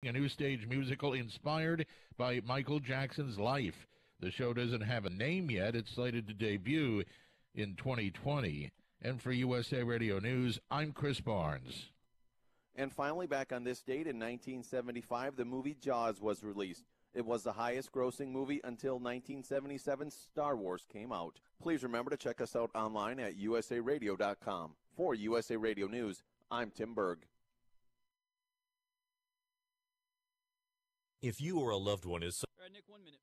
A new stage musical inspired by Michael Jackson's life. The show doesn't have a name yet. It's slated to debut in 2020. And for USA Radio News, I'm Chris Barnes. And finally, back on this date in 1975, the movie Jaws was released. It was the highest-grossing movie until 1977's Star Wars came out. Please remember to check us out online at usaradio.com. For USA Radio News, I'm Tim Berg. If you or a loved one is Nick, 1 minute.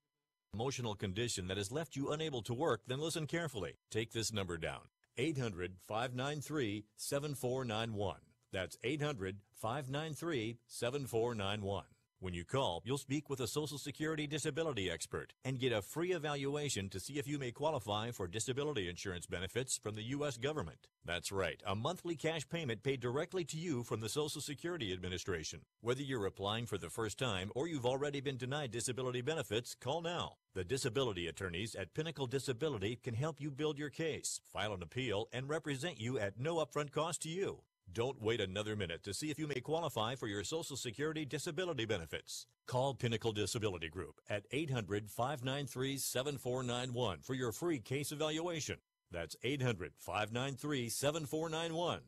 Emotional condition that has left you unable to work, then listen carefully. Take this number down. 800-593-7491. That's 800-593-7491. When you call, you'll speak with a Social Security disability expert and get a free evaluation to see if you may qualify for disability insurance benefits from the U.S. government. That's right, a monthly cash payment paid directly to you from the Social Security Administration. Whether you're applying for the first time or you've already been denied disability benefits, call now. The disability attorneys at Pinnacle Disability can help you build your case, file an appeal, and represent you at no upfront cost to you. Don't wait another minute to see if you may qualify for your Social Security disability benefits. Call Pinnacle Disability Group at 800-593-7491 for your free case evaluation. That's 800-593-7491.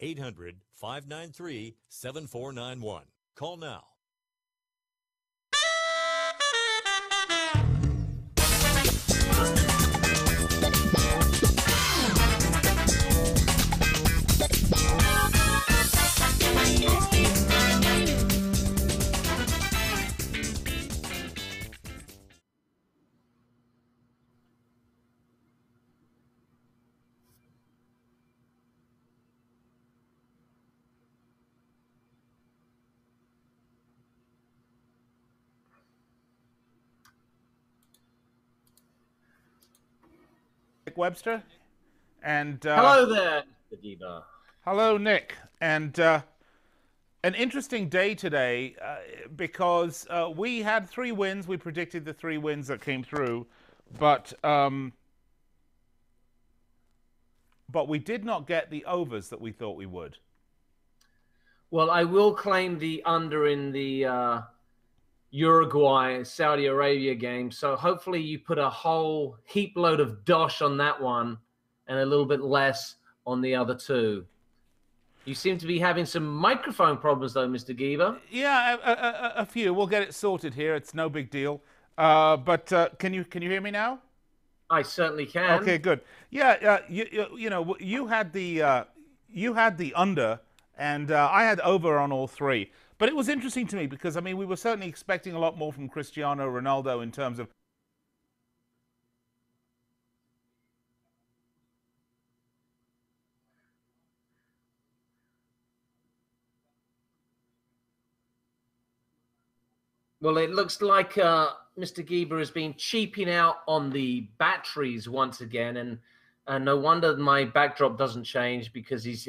800-593-7491. Call now. Webster, and hello there, Mr. Geber. Hello, Nick. And an interesting day today because we had 3 wins. We predicted the 3 wins that came through, but we did not get the overs that we thought we would. Well, I will claim the under in the Uruguay-Saudi Arabia game. So hopefully you put a whole heap load of dosh on that one and a little bit less on the other 2. You seem to be having some microphone problems, though, Mr. Geber. Yeah, a few. We'll get it sorted here. It's no big deal. But can you hear me now? I certainly can. Okay, good. Yeah, you know, you had the under, and I had over on all 3. But it was interesting to me because, I mean, we were certainly expecting a lot more from Cristiano Ronaldo in terms of... Well, it looks like Mr. Geber has been cheaping out on the batteries once again, and no wonder my backdrop doesn't change because he's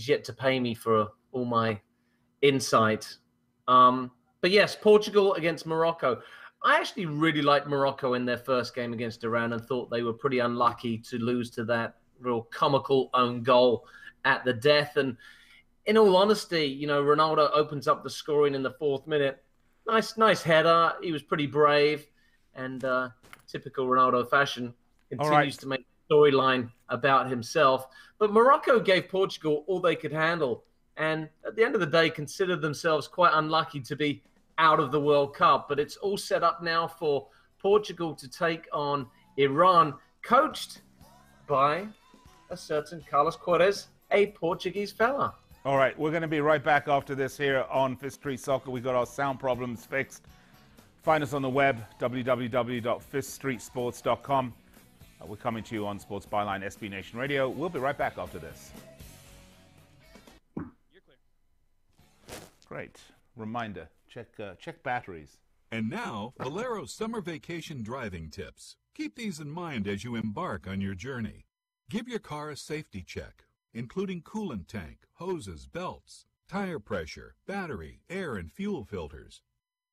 yet to pay me for all my insight. But yes, Portugal against Morocco. I actually really liked Morocco in their first game against Iran and thought they were pretty unlucky to lose to that real comical own goal at the death. And in all honesty, you know, Ronaldo opens up the scoring in the 4th minute. Nice header. He was pretty brave, and typical Ronaldo fashion continues to make a storyline about himself. But Morocco gave Portugal all they could handle, and at the end of the day, considered themselves quite unlucky to be out of the World Cup. But it's all set up now for Portugal to take on Iran, coached by a certain Carlos Queiroz, a Portuguese fella. All right, we're going to be right back after this here on Fifth Street Soccer. We got our sound problems fixed. Find us on the web, www.fifthstreetsports.com. We're coming to you on Sports Byline SB Nation Radio. We'll be right back after this. You're clear. Great. Reminder, check batteries. And now, Valero's summer vacation driving tips. Keep these in mind as you embark on your journey. Give your car a safety check, including coolant tank, hoses, belts, tire pressure, battery, air, and fuel filters.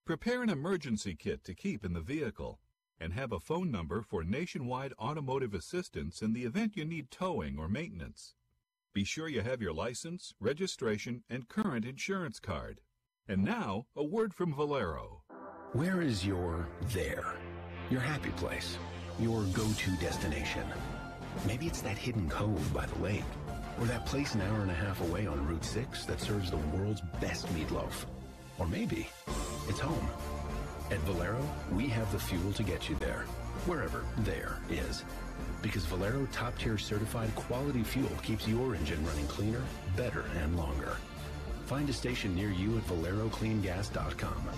Prepare an emergency kit to keep in the vehicle, and have a phone number for nationwide automotive assistance in the event you need towing or maintenance. Be sure you have your license, registration, and current insurance card. And now, a word from Valero. Where is your there? Your happy place? Your go-to destination? Maybe it's that hidden cove by the lake, or that place an hour and a half away on Route 6 that serves the world's best meatloaf. Or maybe it's home. At Valero, we have the fuel to get you there, wherever there is. Because Valero top-tier certified quality fuel keeps your engine running cleaner, better, and longer. Find a station near you at ValeroCleanGas.com.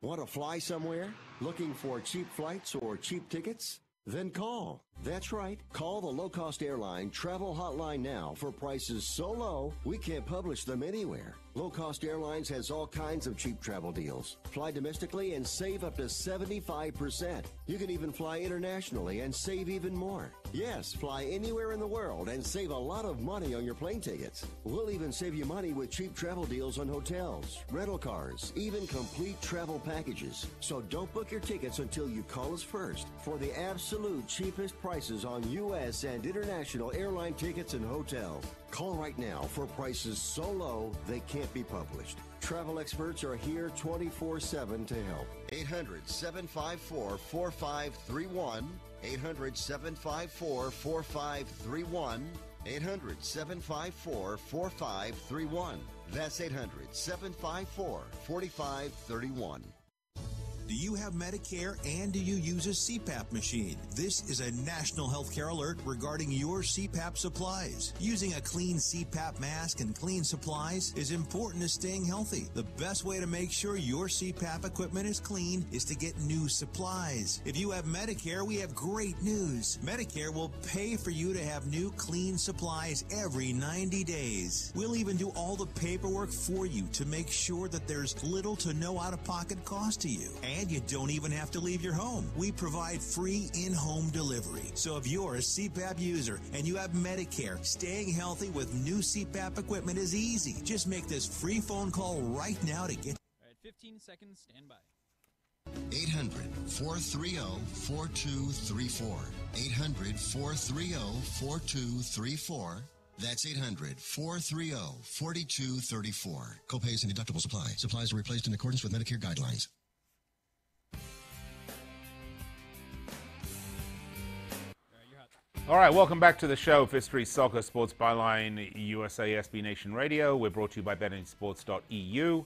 Want to fly somewhere? Looking for cheap flights or cheap tickets? Then call. That's right. Call the low-cost airline travel hotline now for prices so low we can't publish them anywhere. Low-cost airlines has all kinds of cheap travel deals. Fly domestically and save up to 75%. You can even fly internationally and save even more. Yes, fly anywhere in the world and save a lot of money on your plane tickets. We'll even save you money with cheap travel deals on hotels, rental cars, even complete travel packages. So don't book your tickets until you call us first for the absolute cheapest prices on U.S. and international airline tickets and hotels. Call right now for prices so low they can't be published. Travel experts are here 24/7 to help. 800-754-4531. 800-754-4531. 800-754-4531. That's 800-754-4531. Do you have Medicare and do you use a CPAP machine? This is a national healthcare alert regarding your CPAP supplies. Using a clean CPAP mask and clean supplies is important to staying healthy. The best way to make sure your CPAP equipment is clean is to get new supplies. If you have Medicare, we have great news. Medicare will pay for you to have new clean supplies every 90 days. We'll even do all the paperwork for you to make sure that there's little to no out-of-pocket cost to you. And you don't even have to leave your home. We provide free in-home delivery. So if you're a CPAP user and you have Medicare, staying healthy with new CPAP equipment is easy. Just make this free phone call right now to get... All right, 15 seconds, stand by. 800-430-4234. 800-430-4234. That's 800-430-4234. Copays and deductibles apply. Supplies are replaced in accordance with Medicare guidelines. All right, welcome back to the show, Fifth Street Soccer Sports Byline, USA SB Nation Radio. We're brought to you by bettingsports.eu.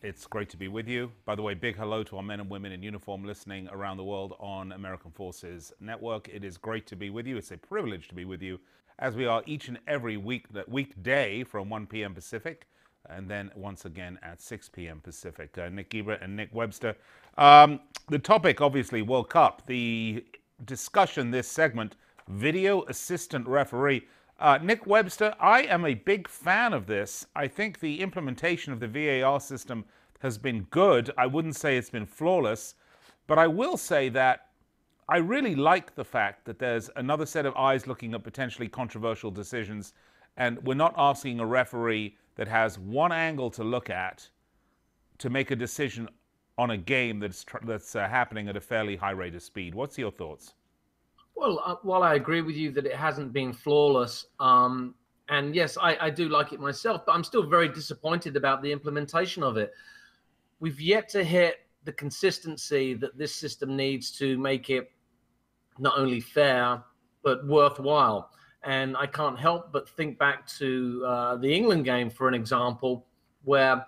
It's great to be with you. By the way, big hello to our men and women in uniform listening around the world on American Forces Network. It is great to be with you. It's a privilege to be with you, as we are each and every weekday from 1 p.m. Pacific, and then once again at 6 p.m. Pacific. Nick Geber and Nick Webster. The topic, obviously, World Cup. The discussion this segment, video assistant referee. Nick Webster, I am a big fan of this. I think the implementation of the VAR system has been good. I wouldn't say it's been flawless, but I will say that I really like the fact that there's another set of eyes looking at potentially controversial decisions, and we're not asking a referee that has one angle to look at to make a decision on a game that's happening at a fairly high rate of speed. What's your thoughts? Well, while I agree with you that it hasn't been flawless, and yes, I do like it myself, but I'm still very disappointed about the implementation of it. We've yet to hit the consistency that this system needs to make it not only fair, but worthwhile. And I can't help but think back to the England game, for an example, where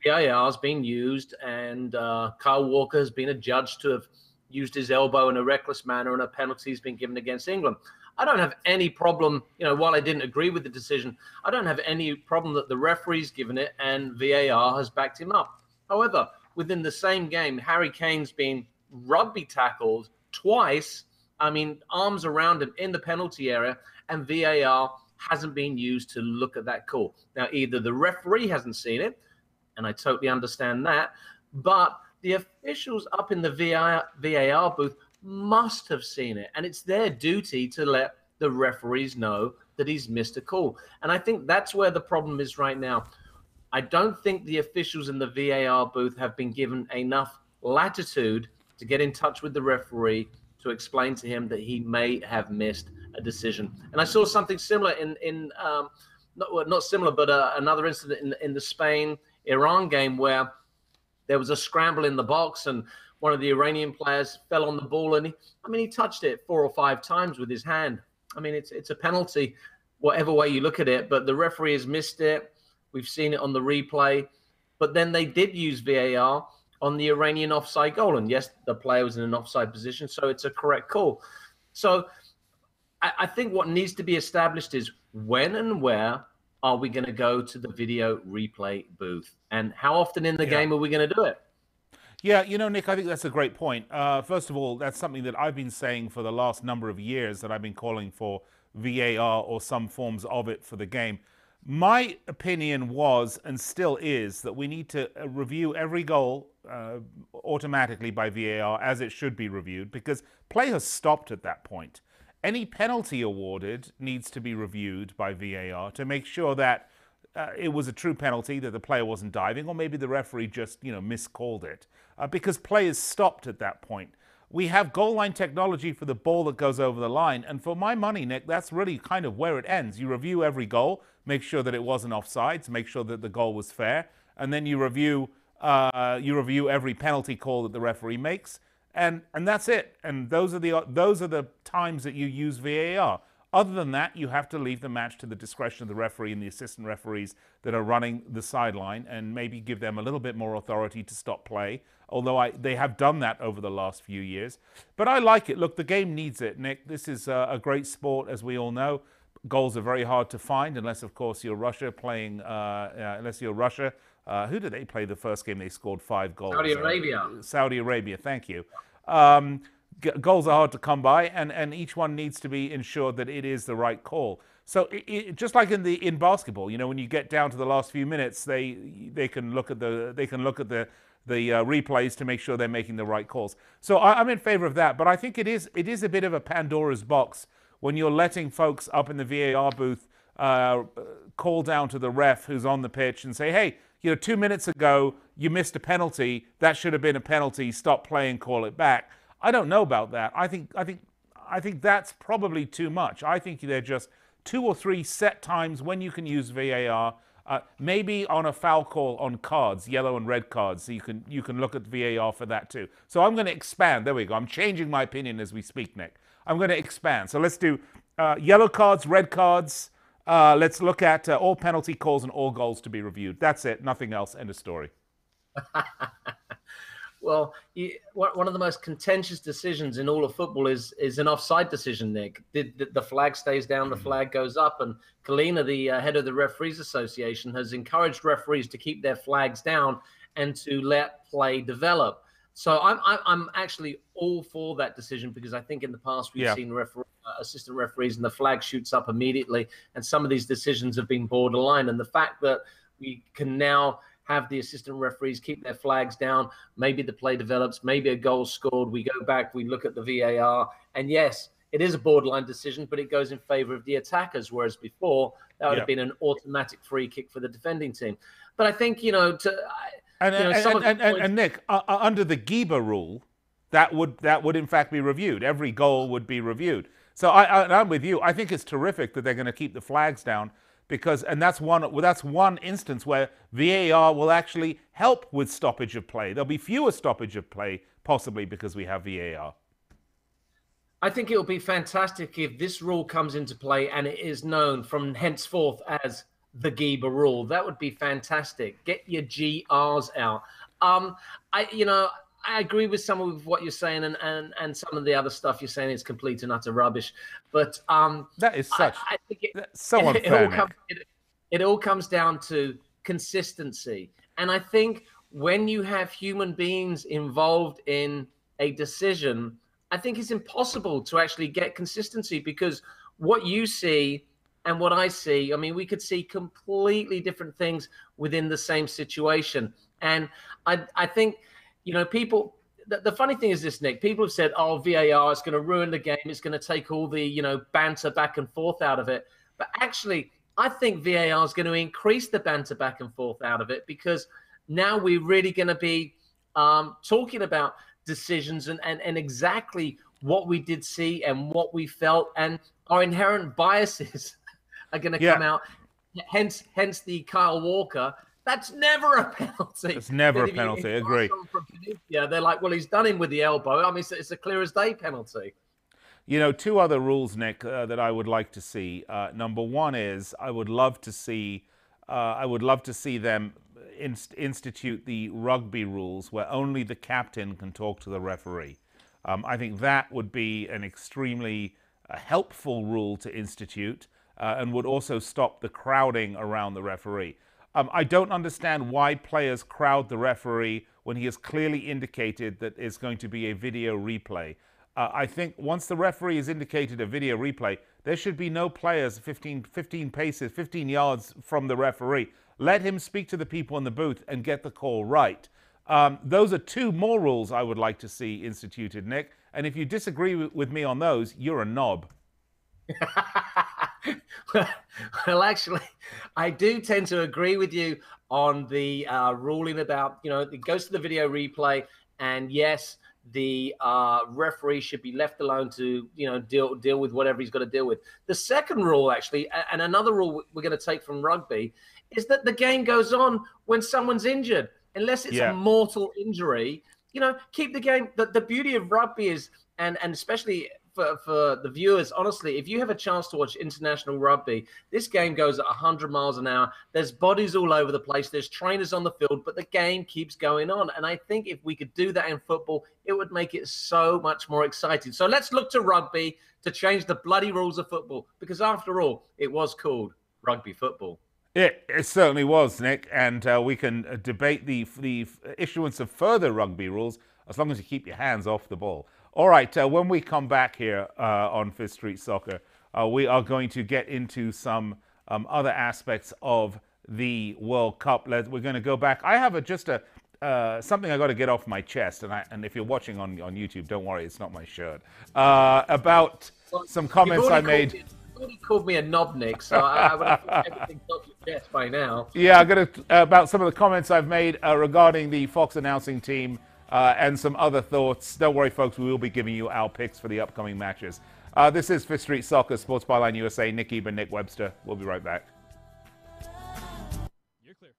VAR has been used and Kyle Walker has been adjudged to have used his elbow in a reckless manner and a penalty has been given against England. I don't have any problem, while I didn't agree with the decision, I don't have any problem that the referee's given it and VAR has backed him up. However, within the same game, Harry Kane's been rugby tackled twice, arms around him in the penalty area, and VAR hasn't been used to look at that call. Now, either the referee hasn't seen it, and I totally understand that, but the officials up in the VAR booth must have seen it, and it's their duty to let the referees know that he's missed a call. And I think that's where the problem is right now. I don't think the officials in the VAR booth have been given enough latitude to get in touch with the referee to explain to him that he may have missed a decision. And I saw something similar in not similar, but another incident in the Spain-Iran game where there was a scramble in the box and one of the Iranian players fell on the ball and he touched it 4 or 5 times with his hand. I mean, it's a penalty, whatever way you look at it, but the referee has missed it. We've seen it on the replay. But then they did use VAR on the Iranian offside goal. And yes, the player was in an offside position, so it's a correct call. So I think what needs to be established is when and where are we going to go to the video replay booth? And how often in the game are we going to do it? Yeah, Nick, I think that's a great point. First of all, that's something that I've been saying for the last number of years, that I've been calling for VAR or some forms of it for the game. My opinion was, and still is, that we need to review every goal automatically by VAR as it should be reviewed, because play has stopped at that point. Any penalty awarded needs to be reviewed by VAR to make sure that it was a true penalty, that the player wasn't diving, or maybe the referee just, miscalled it, because play is stopped at that point. We have goal line technology for the ball that goes over the line, and for my money, Nick, that's really kind of where it ends. You review every goal, make sure that it wasn't offsides, make sure that the goal was fair, and then you review every penalty call that the referee makes, and that's it. And those are the times that you use VAR. Other than that, you have to leave the match to the discretion of the referee and the assistant referees that are running the sideline, and maybe give them a little bit more authority to stop play, although they have done that over the last few years. But I like it. Look, the game needs it, Nick. This is a great sport, as we all know. Goals are very hard to find, unless, of course, you're Russia playing, who did they play the first game? They scored 5 goals. Saudi Arabia. Saudi Arabia, thank you. Goals are hard to come by, and each one needs to be ensured that it is the right call. So just like in basketball, when you get down to the last few minutes, they can look at the replays to make sure they're making the right calls. So I'm in favor of that, but I think it is a bit of a Pandora's box when you're letting folks up in the VAR booth call down to the ref who's on the pitch and say, hey, 2 minutes ago you missed a penalty. That should have been a penalty. Stop playing, call it back. I don't know about that. I think that's probably too much. I think they're just 2 or 3 set times when you can use VAR. Maybe on a foul call on cards, yellow and red cards, so you can look at VAR for that too. So I'm going to expand. There we go. I'm changing my opinion as we speak, Nick. I'm going to expand. So let's do yellow cards, red cards. Let's look at all penalty calls and all goals to be reviewed. That's it. Nothing else. End of story. Well, one of the most contentious decisions in all of football is an offside decision, Nick. The flag stays down, the flag goes up, and Kalina, the head of the Referees Association, has encouraged referees to keep their flags down and to let play develop. So I'm actually all for that decision, because I think in the past we've seen assistant referees and the flag shoots up immediately, and some of these decisions have been borderline. And the fact that we can now have the assistant referees keep their flags down, maybe the play develops, maybe a goal scored, we go back, we look at the VAR, and yes, it is a borderline decision, but it goes in favor of the attackers, whereas before that would have been an automatic free kick for the defending team. But I think, and Nick, under the Geber rule, that would in fact be reviewed. Every goal would be reviewed. So I'm with you. I think it's terrific that they're going to keep the flags down, because that's one instance where VAR will actually help with stoppage of play. There'll be fewer stoppage of play, possibly because we have VAR. I think it'll be fantastic if this rule comes into play and it is known from henceforth as the Geber rule. That would be fantastic. Get your GRs out. I agree with some of what you're saying, and some of the other stuff you're saying is complete and utter rubbish. But that is such I think so unfair. It all comes down to consistency. And I think when you have human beings involved in a decision, I think it's impossible to actually get consistency, because what you see and what I see, I mean, we could see completely different things within the same situation. And I think, people, the funny thing is this, Nick, people have said, oh, VAR is going to ruin the game. It's going to take all the, banter back and forth out of it. But actually, I think VAR is going to increase the banter back and forth out of it, because now we're really going to be talking about decisions and exactly what we did see and what we felt, and our inherent biases are going to come out. hence the Kyle Walker. That's never a penalty. It's never a If penalty. you Agree. from Tunisia, they're like, well, he's done him with the elbow. I mean, it's a clear as day penalty. You know, two other rules, Nick, that I would like to see. Number one is I would love to see them institute the rugby rules where only the captain can talk to the referee. I think that would be an extremely helpful rule to institute and would also stop the crowding around the referee. I don't understand why players crowd the referee when he has clearly indicated that it's going to be a video replay. I think once the referee has indicated a video replay, there should be no players 15 paces, 15 yards from the referee. Let him speak to the people in the booth and get the call right. Those are two more rules I would like to see instituted, Nick. And if you disagree with me on those, you're a knob. Well, actually, I do tend to agree with you on the ruling about, it goes to the video replay. And yes, the referee should be left alone to, deal with whatever he's got to deal with. The second rule, actually, and another rule we're going to take from rugby, is that the game goes on when someone's injured. Unless it's a mortal injury, keep the game. The beauty of rugby is, and especially for the viewers, honestly, if you have a chance to watch international rugby, this game goes at 100 miles an hour. There's bodies all over the place. There's trainers on the field, but the game keeps going on. And I think if we could do that in football, it would make it so much more exciting. So let's look to rugby to change the bloody rules of football, because after all, it was called rugby football. It certainly was, Nick, and we can debate the issuance of further rugby rules as long as you keep your hands off the ball. All right, when we come back here on Fifth Street Soccer, we are going to get into some other aspects of the World Cup. We're going to go back. I have something I got to get off my chest, and if you're watching on YouTube, don't worry, it's not my shirt. About some comments I made. You've already called me a knob, Nick, so I would have thought everything's off your chest by now. Yeah, I'm going to about some of the comments I've made regarding the Fox announcing team. And some other thoughts. Don't worry, folks, we will be giving you our picks for the upcoming matches. This is Fifth Street Soccer, Sports Byline USA. Nick Geber, Nick Webster. We'll be right back. You're clear.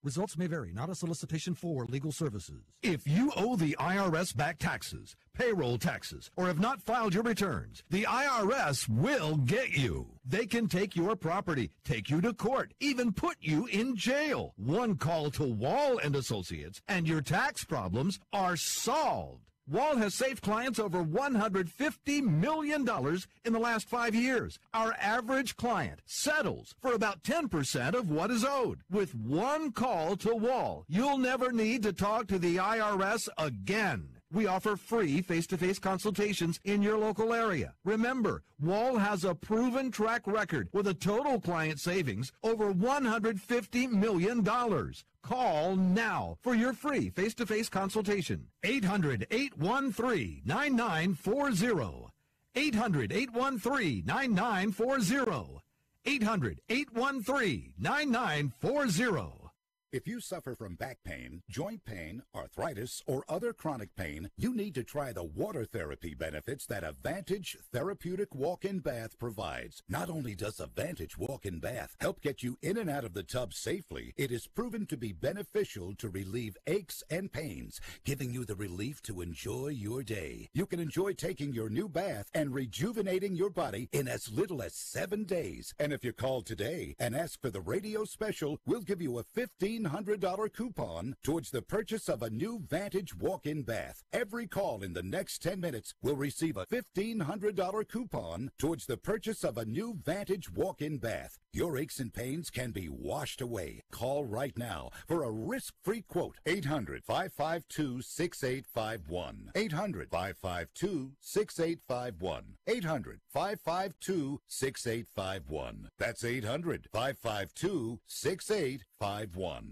Results may vary, not a solicitation for legal services. If you owe the IRS back taxes, payroll taxes, or have not filed your returns, the IRS will get you. They can take your property, take you to court, even put you in jail. One call to Wall and Associates, and your tax problems are solved. Wall has saved clients over $150 million in the last 5 years. Our average client settles for about 10% of what is owed. With one call to Wall, you'll never need to talk to the IRS again. We offer free face-to-face consultations in your local area. Remember, Wall has a proven track record with a total client savings over $150 million. Call now for your free face-to-face consultation. 800-813-9940. 800-813-9940. 800-813-9940. If you suffer from back pain, joint pain, arthritis, or other chronic pain, you need to try the water therapy benefits that a Vantage Therapeutic Walk-In Bath provides. Not only does a Vantage Walk-In Bath help get you in and out of the tub safely, it is proven to be beneficial to relieve aches and pains, giving you the relief to enjoy your day. You can enjoy taking your new bath and rejuvenating your body in as little as 7 days. And if you call today and ask for the radio special, we'll give you a $1,500 coupon towards the purchase of a new Vantage walk-in bath. Every call in the next 10 minutes will receive a $1,500 coupon towards the purchase of a new Vantage walk-in bath. Your aches and pains can be washed away. Call right now for a risk-free quote. 800-552-6851. 800-552-6851. 800-552-6851. That's 800-552-6851.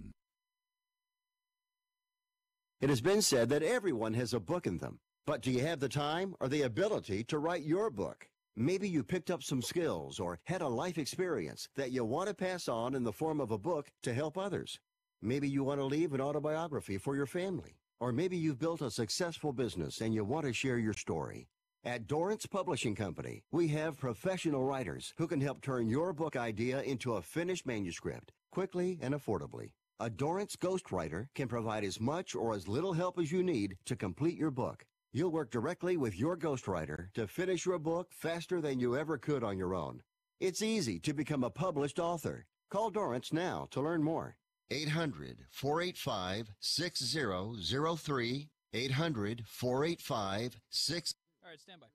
It has been said that everyone has a book in them. But do you have the time or the ability to write your book? Maybe you picked up some skills or had a life experience that you want to pass on in the form of a book to help others. Maybe you want to leave an autobiography for your family. Or maybe you've built a successful business and you want to share your story. At Dorrance Publishing Company, we have professional writers who can help turn your book idea into a finished manuscript quickly and affordably. A Dorrance ghostwriter can provide as much or as little help as you need to complete your book. You'll work directly with your ghostwriter to finish your book faster than you ever could on your own. It's easy to become a published author. Call Dorrance now to learn more. 800-485-6003. 800-485-6003. All right, stand by.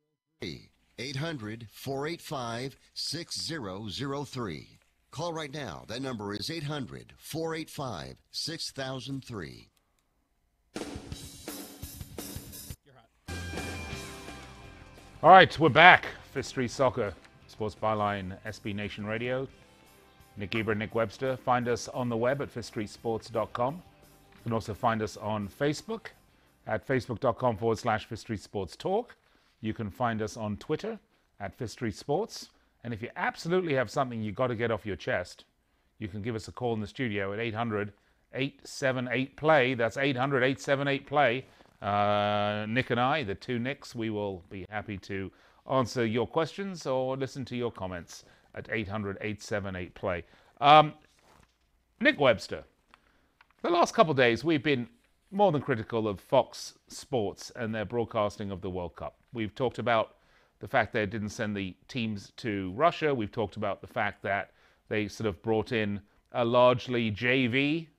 800-485-6003. Call right now. That number is 800-485-6003. You're hot. All right, we're back. Fifth Street Soccer, Sports Byline, SB Nation Radio. Nick Geber and Nick Webster. Find us on the web at fifthstreetsports.com. You can also find us on Facebook at facebook.com/Fifth Street Sports Talk. You can find us on Twitter at Fifth Street Sports. And if you absolutely have something you got to get off your chest, you can give us a call in the studio at 800-878-PLAY. That's 800-878-PLAY. Nick and I, the two Nicks, we will be happy to answer your questions or listen to your comments at 800-878-PLAY. Nick Webster, the last couple of days we've been more than critical of Fox Sports and their broadcasting of the World Cup. We've talked about the fact they didn't send the teams to Russia. We've talked about the fact that they sort of brought in a largely JV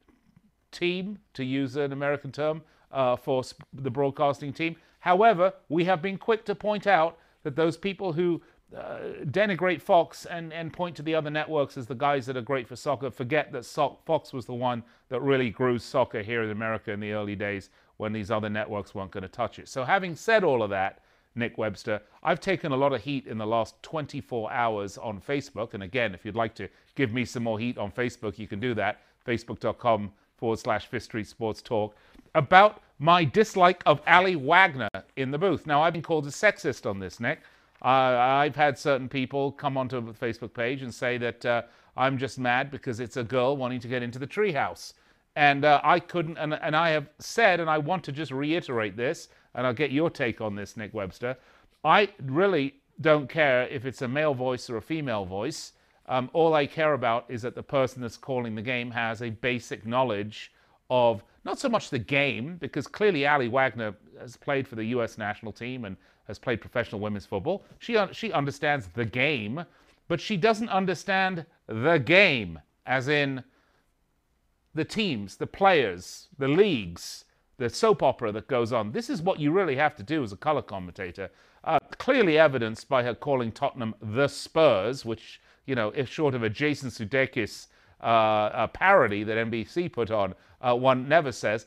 team, to use an American term, for the broadcasting team. However, we have been quick to point out that those people who denigrate Fox and point to the other networks as the guys that are great for soccer forget that Fox was the one that really grew soccer here in America in the early days when these other networks weren't going to touch it. So having said all of that, Nick Webster, I've taken a lot of heat in the last 24 hours on Facebook. And again, if you'd like to give me some more heat on Facebook, you can do that. Facebook.com/Fifth Street Sports Talk. About my dislike of Ali Wagner in the booth. Now, I've been called a sexist on this, Nick. I've had certain people come onto the Facebook page and say that I'm just mad because it's a girl wanting to get into the treehouse. And I couldn't, and I have said, and I want to just reiterate this, and I'll get your take on this, Nick Webster. I really don't care if it's a male voice or a female voice. All I care about is that the person that's calling the game has a basic knowledge of not so much the game, because clearly Ali Wagner has played for the U.S. national team and has played professional women's football. She understands the game, but she doesn't understand the game, as in the teams, the players, the leagues, the soap opera that goes on. This is what you really have to do as a color commentator. Clearly evidenced by her calling Tottenham the Spurs, which, you know, if short of a Jason Sudeikis parody that NBC put on, one never says.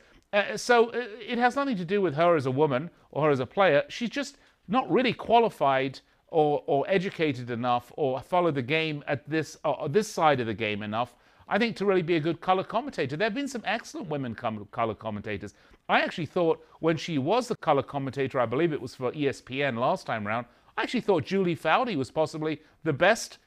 So it has nothing to do with her as a woman or her as a player. She's just not really qualified or educated enough or follow the game at this side of the game enough, I think, to really be a good color commentator. There have been some excellent women color commentators. I actually thought when she was the color commentator, I believe it was for ESPN last time around, I actually thought Julie Foudy was possibly the best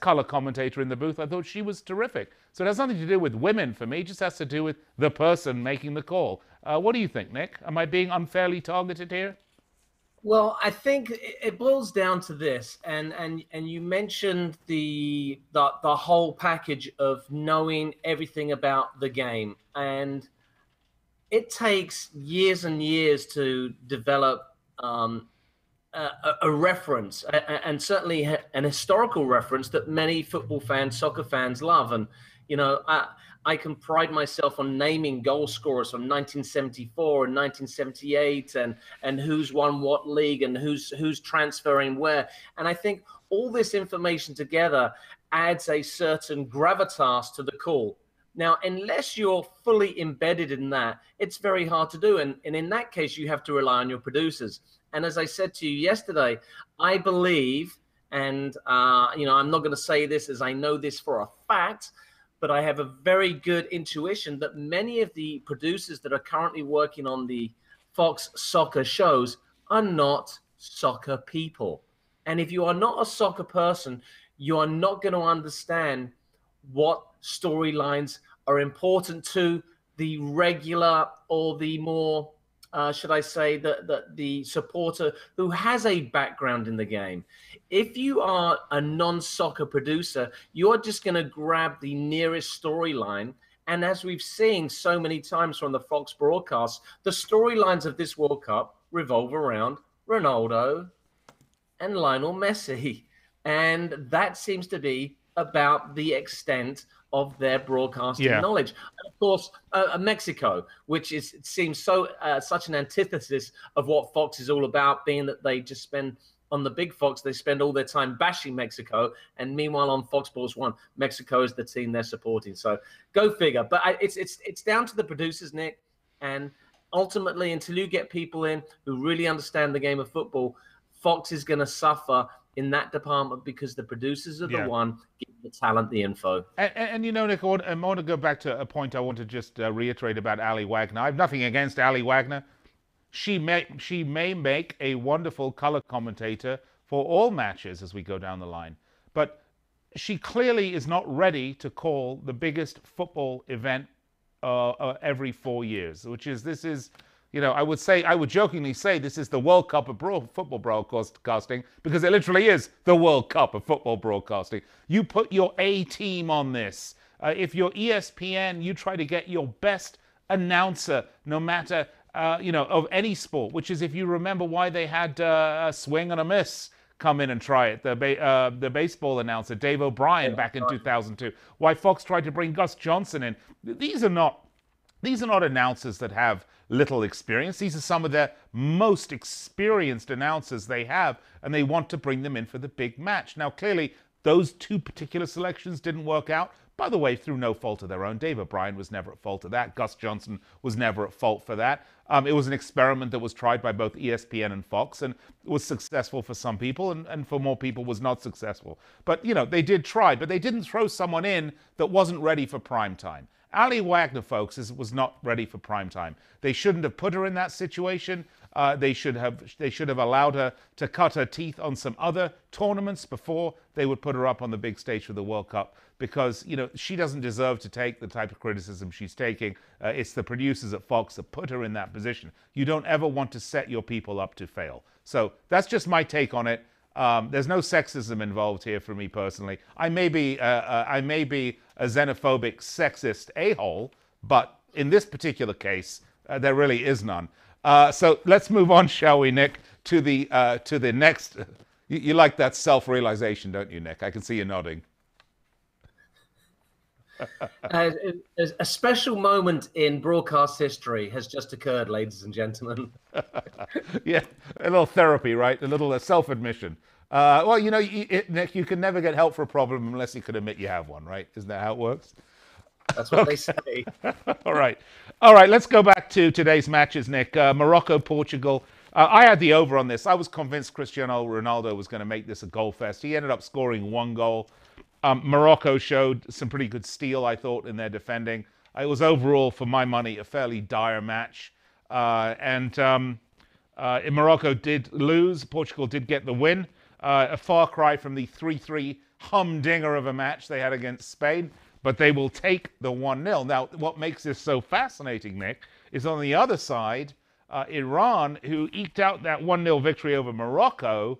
color commentator in the booth. I thought she was terrific. So it has nothing to do with women for me. It just has to do with the person making the call. What do you think, Nick? Am I being unfairly targeted here? Well, I think it boils down to this, and you mentioned the whole package of knowing everything about the game, and it takes years and years to develop a reference, and certainly an historical reference that many football fans, soccer fans love. And you know, I can pride myself on naming goal scorers from 1974 and 1978, and who's won what league and who's transferring where. And I think all this information together adds a certain gravitas to the call. Now, unless you're fully embedded in that, it's very hard to do. And in that case, you have to rely on your producers. And as I said to you yesterday, I believe, and you know, I'm not going to say this as I know this for a fact, but I have a very good intuition that many of the producers that are currently working on the Fox soccer shows are not soccer people. And if you are not a soccer person, you are not going to understand what storylines are important to the regular or the more should I say, the supporter who has a background in the game. If you are a non-soccer producer, you're just going to grab the nearest storyline. And as we've seen so many times from the Fox broadcasts, the storylines of this World Cup revolve around Ronaldo and Lionel Messi. And that seems to be about the extent of their broadcasting knowledge. And of course, Mexico, which is, it seems so such an antithesis of what Fox is all about, being that they just spend on the big Fox, they spend all their time bashing Mexico, and meanwhile on Fox Sports 1, Mexico is the team they're supporting. So go figure. But it's down to the producers, Nick, and ultimately, until you get people in who really understand the game of football, Fox is going to suffer in that department because the producers are the one giving the talent the info. And you know, Nick, I want to go back to a point I want to just reiterate about Ali Wagner. I have nothing against Ali Wagner. She may make a wonderful color commentator for all matches as we go down the line. But she clearly is not ready to call the biggest football event every 4 years, which is, this is, you know, I would jokingly say this is the World Cup of football broadcasting, because it literally is the World Cup of football broadcasting. You put your A team on this. If you're ESPN, you try to get your best announcer, no matter, of any sport, which is, if you remember why they had a swing and a miss come in and try it, the baseball announcer, Dave O'Brien, back in 2002. Why Fox tried to bring Gus Johnson in. These are not announcers that have little experience. These are some of the most experienced announcers they have, and they want to bring them in for the big match. Now, clearly, those two particular selections didn't work out. By the way, through no fault of their own. Dave O'Brien was never at fault of that. Gus Johnson was never at fault for that. It was an experiment that was tried by both ESPN and Fox, and was successful for some people, and for more people was not successful. But, they did try, but they didn't throw someone in that wasn't ready for prime time. Ali Wagner, folks, was not ready for prime time. They shouldn't have put her in that situation. They should have allowed her to cut her teeth on some other tournaments before they would put her up on the big stage for the World Cup, because she doesn't deserve to take the type of criticism she's taking. It's the producers at Fox that put her in that position. You don't ever want to set your people up to fail. So that's just my take on it. There's no sexism involved here for me personally. I may be a xenophobic, sexist a-hole, but in this particular case, there really is none. So let's move on, shall we, Nick, to the next. You like that self-realization, don't you, Nick? I can see you nodding. A special moment in broadcast history has just occurred, ladies and gentlemen. Yeah, a little therapy, right? A little self-admission. Well, Nick, you can never get help for a problem unless you can admit you have one, right? Isn't that how it works? That's what they say. All right. Let's go back to today's matches, Nick. Morocco, Portugal. I had the over on this. I was convinced Cristiano Ronaldo was going to make this a goal fest. He ended up scoring one goal. Morocco showed some pretty good steel, I thought, in their defending. It was overall, for my money, a fairly dire match. Morocco did lose. Portugal did get the win. A far cry from the 3-3 humdinger of a match they had against Spain, but they will take the 1-0. Now, what makes this so fascinating, Nick, is on the other side, Iran, who eked out that 1-0 victory over Morocco,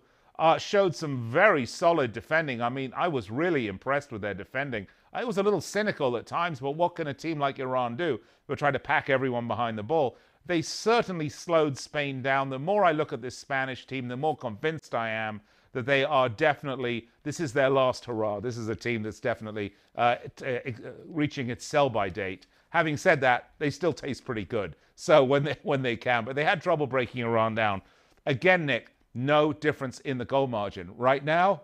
showed some very solid defending. I mean, I was really impressed with their defending. I was a little cynical at times, but what can a team like Iran do? They'll try to pack everyone behind the ball. They certainly slowed Spain down. The more I look at this Spanish team, the more convinced I am that they are definitely, this is their last hurrah. This is a team that's definitely reaching its sell-by date. Having said that, they still taste pretty good. So when they can, but they had trouble breaking Iran down. Again, Nick, no difference in the goal margin. Right now,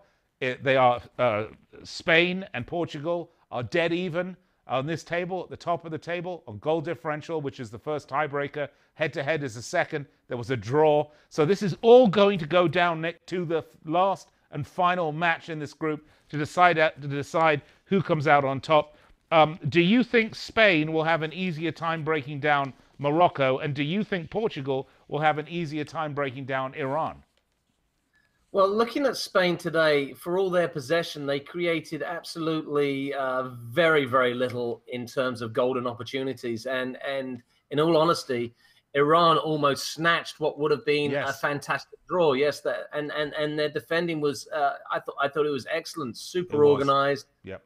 Spain and Portugal are dead even on this table, at the top of the table, on goal differential, which is the first tiebreaker. Head-to-head is the second. There was a draw. So this is all going to go down, Nick, to the last and final match in this group to decide who comes out on top. Do you think Spain will have an easier time breaking down Morocco, and do you think Portugal will have an easier time breaking down Iran? Well, looking at Spain today, for all their possession, they created absolutely very, very little in terms of golden opportunities. And in all honesty, Iran almost snatched what would have been Yes. a fantastic draw. Yes, and their defending was I thought it was excellent, super organized. Yep.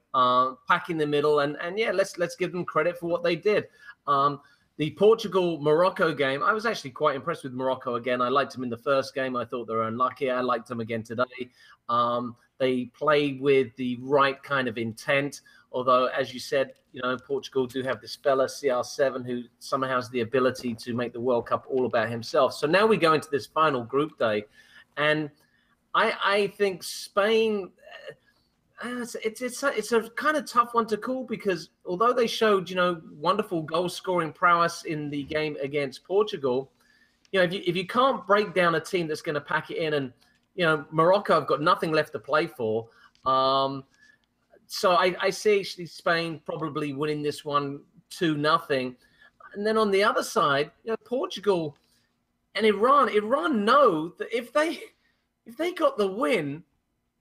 Pack in the middle, and yeah, let's give them credit for what they did. The Portugal-Morocco game, I was actually quite impressed with Morocco again. I liked them in the first game. I thought they were unlucky. I liked them again today. They played with the right kind of intent, although, as you said, Portugal do have this fella, CR7, who somehow has the ability to make the World Cup all about himself. So now we go into this final group day, and I think Spain... It's a kind of tough one to call, because although they showed wonderful goal scoring prowess in the game against Portugal, if you can't break down a team that's going to pack it in, and Morocco have got nothing left to play for, so I see actually Spain probably winning this one 2-0, and then on the other side, Portugal and Iran know that if they got the win,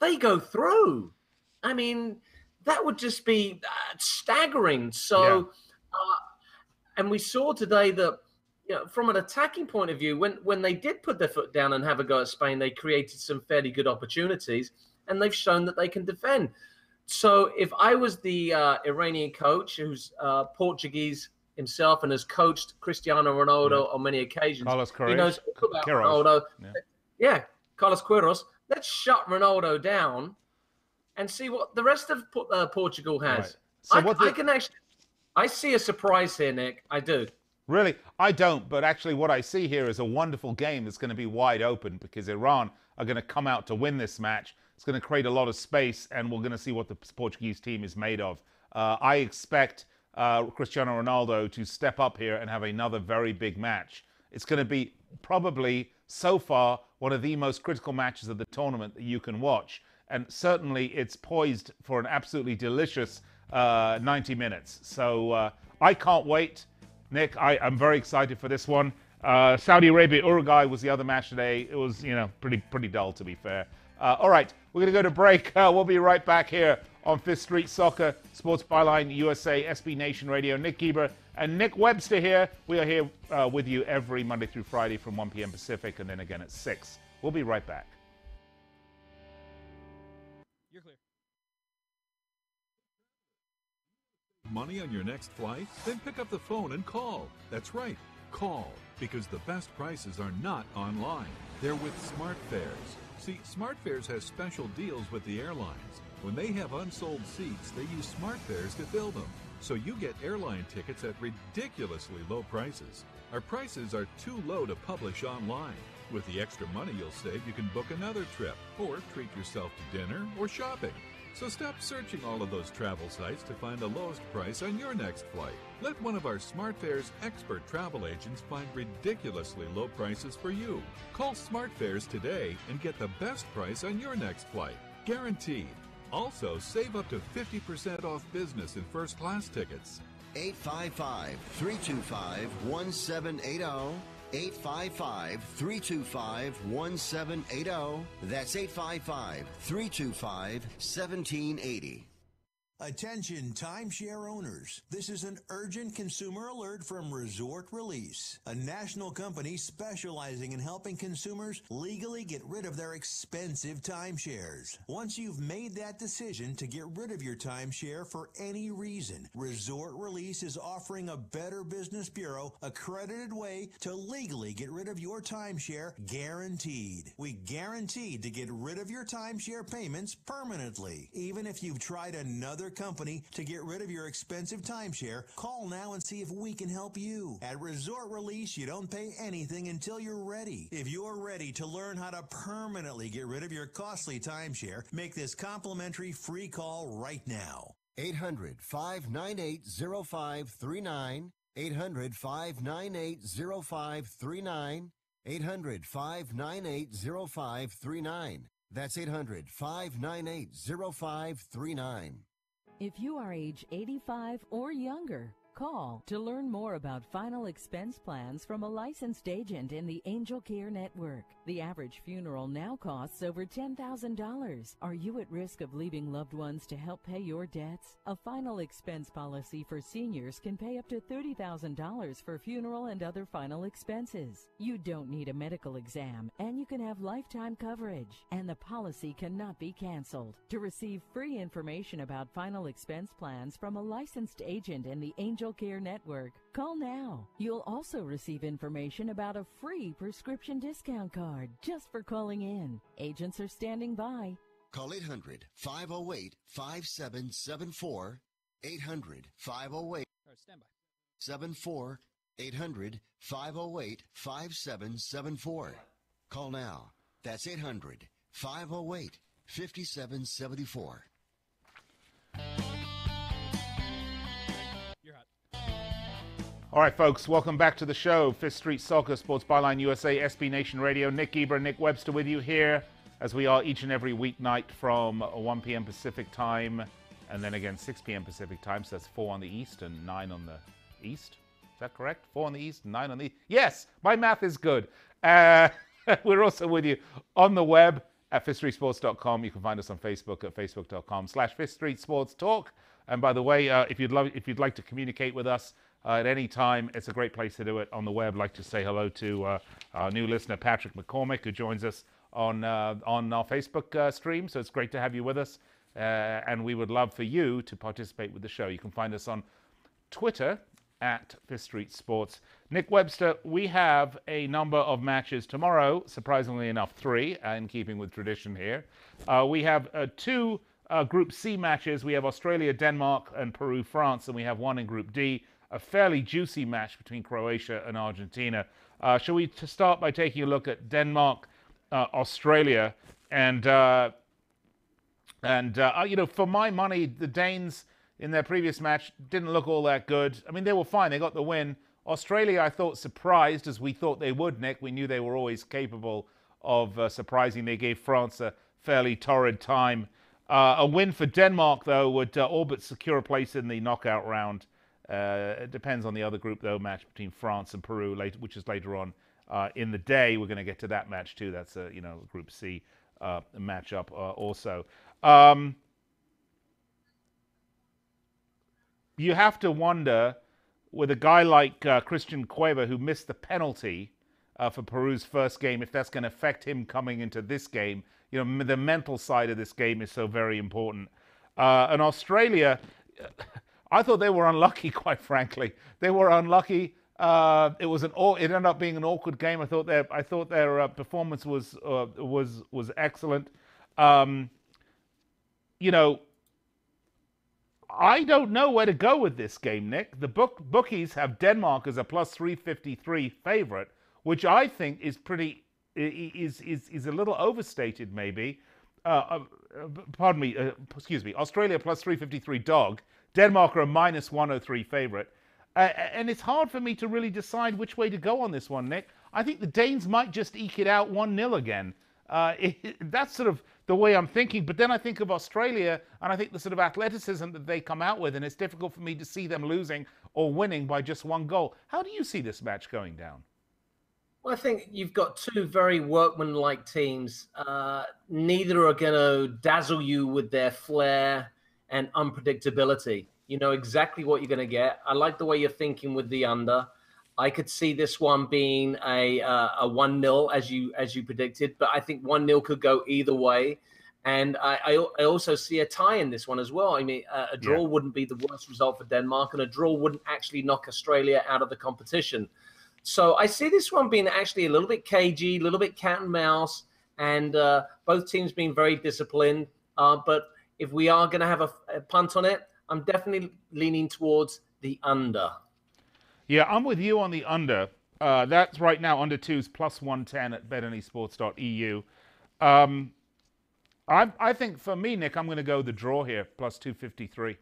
they go through. I mean, that would just be staggering. So, and we saw today that, from an attacking point of view, when they did put their foot down and have a go at Spain, they created some fairly good opportunities, and they've shown that they can defend. So if I was the Iranian coach, who's Portuguese himself and has coached Cristiano Ronaldo on many occasions, he knows about Ronaldo. Yeah, Carlos Queiroz. Let's shut Ronaldo down and see what the rest of Portugal has. Right. So I see a surprise here, Nick. I do. Really? I don't, but actually what I see here is a wonderful game that's going to be wide open, because Iran are going to come out to win this match. It's going to create a lot of space, and we're going to see what the Portuguese team is made of. I expect Cristiano Ronaldo to step up here and have another very big match. It's going to be probably, so far, one of the most critical matches of the tournament that you can watch. And certainly it's poised for an absolutely delicious 90 minutes. So I can't wait. Nick, I'm very excited for this one. Saudi Arabia, Uruguay was the other match today. It was, pretty dull, to be fair. All right, we're going to go to break. We'll be right back here on Fifth Street Soccer, Sports Byline USA, SB Nation Radio. Nick Geber and Nick Webster here. We are here with you every Monday through Friday from 1 p.m. Pacific, and then again at 6. We'll be right back. You're clear. Money on your next flight? Then pick up the phone and call. That's right, call, because the best prices are not online. They're with SmartFares. See, SmartFares has special deals with the airlines. When they have unsold seats, they use SmartFares to fill them. So you get airline tickets at ridiculously low prices. Our prices are too low to publish online. With the extra money you'll save, you can book another trip or treat yourself to dinner or shopping. So stop searching all of those travel sites to find the lowest price on your next flight. Let one of our SmartFares expert travel agents find ridiculously low prices for you. Call SmartFares today and get the best price on your next flight. Guaranteed. Also, save up to 50% off business and first class tickets. 855-325-1780. 855-325-1780. That's 855-325-1780. Attention timeshare owners. This is an urgent consumer alert from Resort Release, a national company specializing in helping consumers legally get rid of their expensive timeshares. Once you've made that decision to get rid of your timeshare for any reason, Resort Release is offering a Better Business Bureau accredited way to legally get rid of your timeshare, guaranteed. We guaranteed to get rid of your timeshare payments permanently. Even if you've tried another company to get rid of your expensive timeshare, call now and see if we can help you. At Resort Release, you don't pay anything until you're ready. If you're ready to learn how to permanently get rid of your costly timeshare, make this complimentary free call right now. 800-598-0539. 800-598-0539. 800-598-0539. That's 800-598-0539. If you are age 85 or younger, Call to learn more about final expense plans from a licensed agent in the Angel Care Network. The average funeral now costs over $10,000. Are you at risk of leaving loved ones to help pay your debts? A final expense policy for seniors can pay up to $30,000 for funeral and other final expenses. You don't need a medical exam, and you can have lifetime coverage, and the policy cannot be canceled. To receive free information about final expense plans from a licensed agent in the Angel Care Network, call now. You'll also receive information about a free prescription discount card just for calling in. Agents are standing by. Call 800-508-5774. 800-508-74. 800-508-5774. Call now. That's 800-508-5774. All right, folks, welcome back to the show. Fifth Street Soccer, Sports Byline USA, SB Nation Radio. Nick Geber, Nick Webster with you here, as we are each and every weeknight from 1 p.m. Pacific time, and then again 6 p.m. Pacific time, so that's 4 on the East and 9 on the East. Is that correct? 4 on the East and 9 on the East? Yes, my math is good. We're also with you on the web at fifthstreetsports.com. You can find us on Facebook at facebook.com/fifthstreetsportstalk. And by the way, if you'd like to communicate with us at any time, it's a great place to do it on the web. I'd like to say hello to our new listener, Patrick McCormick, who joins us on our Facebook stream. So it's great to have you with us. And we would love for you to participate with the show. You can find us on Twitter at Fifth Street Sports. Nick Webster, we have a number of matches tomorrow, surprisingly enough, 3, in keeping with tradition here. We have 2 Group C matches. We have Australia, Denmark, and Peru, France, and we have 1 in Group D. A fairly juicy match between Croatia and Argentina. Shall we start by taking a look at Denmark, Australia, and for my money, the Danes in their previous match didn't look all that good. I mean, they were fine. They got the win. Australia, I thought, surprised, as we thought they would, Nick. We knew they were always capable of surprising. They gave France a fairly torrid time. A win for Denmark, though, would all but secure a place in the knockout round. It depends on the other group, though, match between France and Peru, which is later on in the day. We're going to get to that match, too. That's a Group C matchup also. You have to wonder, with a guy like Christian Cueva, who missed the penalty for Peru's first game, if that's going to affect him coming into this game. The mental side of this game is so very important. And Australia, I thought they were unlucky, quite frankly. They were unlucky. It ended up being an awkward game. I thought their performance was excellent. I don't know where to go with this game, Nick. The bookies have Denmark as a plus 353 favorite, which I think is is a little overstated, maybe. Australia plus 353 dog. Denmark are a minus 103 favorite. And it's hard for me to really decide which way to go on this one, Nick. I think the Danes might just eke it out 1-0 again. That's sort of the way I'm thinking. But then I think of Australia, and I think the sort of athleticism that they come out with, and it's difficult for me to see them losing or winning by just 1 goal. How do you see this match going down? Well, I think you've got 2 very workmanlike teams. Neither are going to dazzle you with their flair and unpredictability. You know exactly what you're going to get. I like the way you're thinking with the under. I could see this one being a 1-0 as you predicted, but I think 1-0 could go either way. And I also see a tie in this one as well. I mean, a draw wouldn't be the worst result for Denmark, and a draw wouldn't actually knock Australia out of the competition. So I see this one being actually a little bit cagey, a little bit cat and mouse, and both teams being very disciplined. But if we are going to have a punt on it, I'm definitely leaning towards the under. Yeah, I'm with you on the under. That's right now under 2's plus 110 at betanysports.eu. I think for me, Nick, I'm going to go the draw here, plus 253.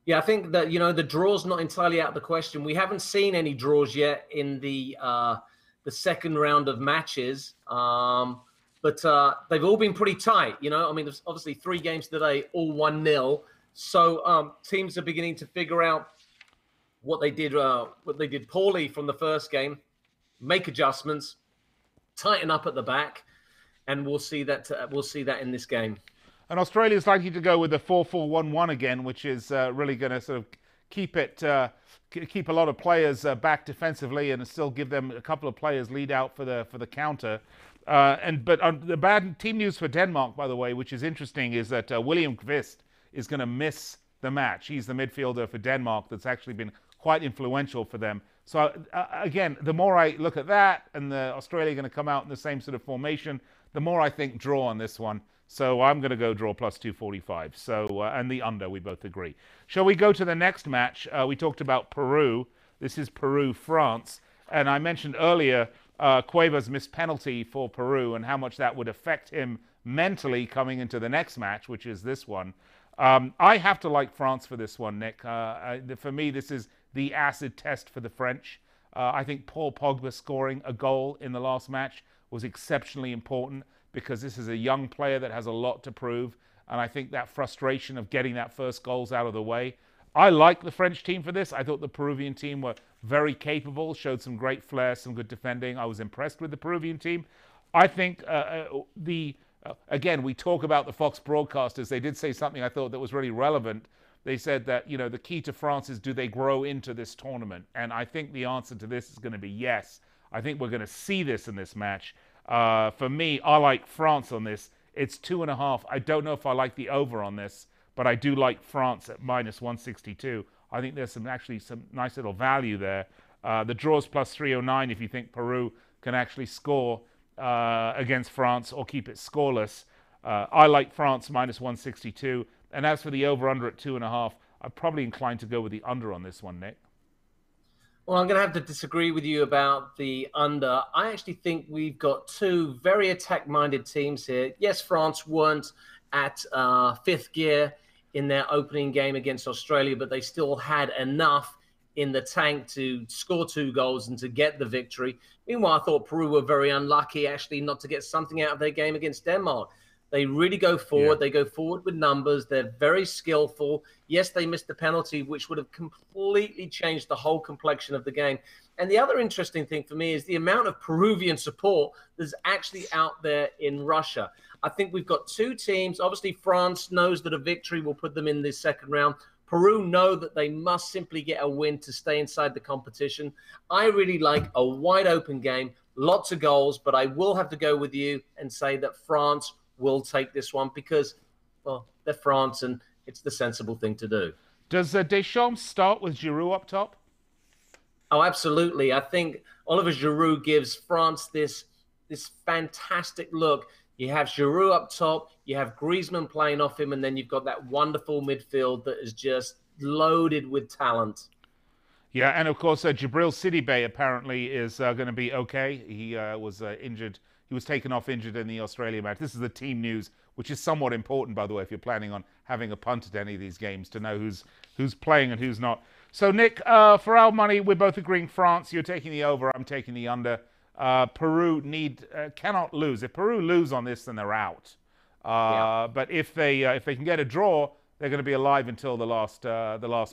Yeah, I think that, the draw's not entirely out of the question. We haven't seen any draws yet in the second round of matches, but they've all been pretty tight. I mean, there's obviously 3 games today, all 1-0. So teams are beginning to figure out what they did poorly from the first game, make adjustments, tighten up at the back, and we'll see that in this game. And Australia's likely to go with the 4-4-1-1 again, which is really going to sort of keep a lot of players back defensively and still give them a couple of players lead out for the counter. But the bad team news for Denmark, by the way, which is interesting, is that William Kvist is going to miss the match. He's the midfielder for Denmark that's actually been quite influential for them. So again, the more I look at that, and Australia going to come out in the same sort of formation, the more I think draw on this one. So I'm going to go draw plus 245. So and the under, we both agree. Shall we go to the next match? We talked about Peru. This is Peru-France. And I mentioned earlier Cueva's missed penalty for Peru and how much that would affect him mentally coming into the next match, which is this one. I have to like France for this one, Nick. For me, this is the acid test for the French. I think Paul Pogba scoring a goal in the last match was exceptionally important, because this is a young player that has a lot to prove, and I think that frustration of getting that first goal's out of the way. I like the French team for this. I thought the Peruvian team were very capable, showed some great flair, some good defending. I was impressed with the Peruvian team. I think again, we talk about the Fox broadcasters. They did say something I thought that was really relevant. They said that, the key to France is, do they grow into this tournament? And I think the answer to this is going to be yes. I think we're going to see this in this match. For me, I like France on this. It's 2.5. I don't know if I like the over on this, but I do like France at minus 162. I think there's some nice little value there. The draw's plus 309 if you think Peru can actually score against France or keep it scoreless. I like France minus 162. And as for the over-under at 2.5, I'm probably inclined to go with the under on this one, Nick. Well, I'm going to have to disagree with you about the under. I actually think we've got two very attack-minded teams here. Yes, France weren't at fifth gear in their opening game against Australia, but they still had enough in the tank to score 2 goals and to get the victory. Meanwhile, I thought Peru were very unlucky, actually, not to get something out of their game against Denmark. They really go forward. Yeah. They go forward with numbers. They're very skillful. Yes, they missed the penalty, which would have completely changed the whole complexion of the game. And the other interesting thing for me is the amount of Peruvian support that's actually out there in Russia. I think we've got two teams. Obviously, France knows that a victory will put them in this second round. Peru know that they must simply get a win to stay inside the competition. I really like a wide open game, lots of goals, but I will have to go with you and say that France will take this one because, well, they're France and it's the sensible thing to do. Does Deschamps start with Giroud up top? Oh, absolutely. I think Oliver Giroud gives France this fantastic look. You have Giroud up top, you have Griezmann playing off him, and then you've got that wonderful midfield that is just loaded with talent. Yeah, and of course, Djibril Sidibé apparently is going to be okay. He was injured. He was taken off injured in the Australia match. This is the team news, which is somewhat important, by the way, if you're planning on having a punt at any of these games, to know who's playing and who's not. So, Nick, for our money, we're both agreeing France. You're taking the over. I'm taking the under. Peru cannot lose. If Peru lose on this, then they're out. But if they can get a draw, they're going to be alive until the last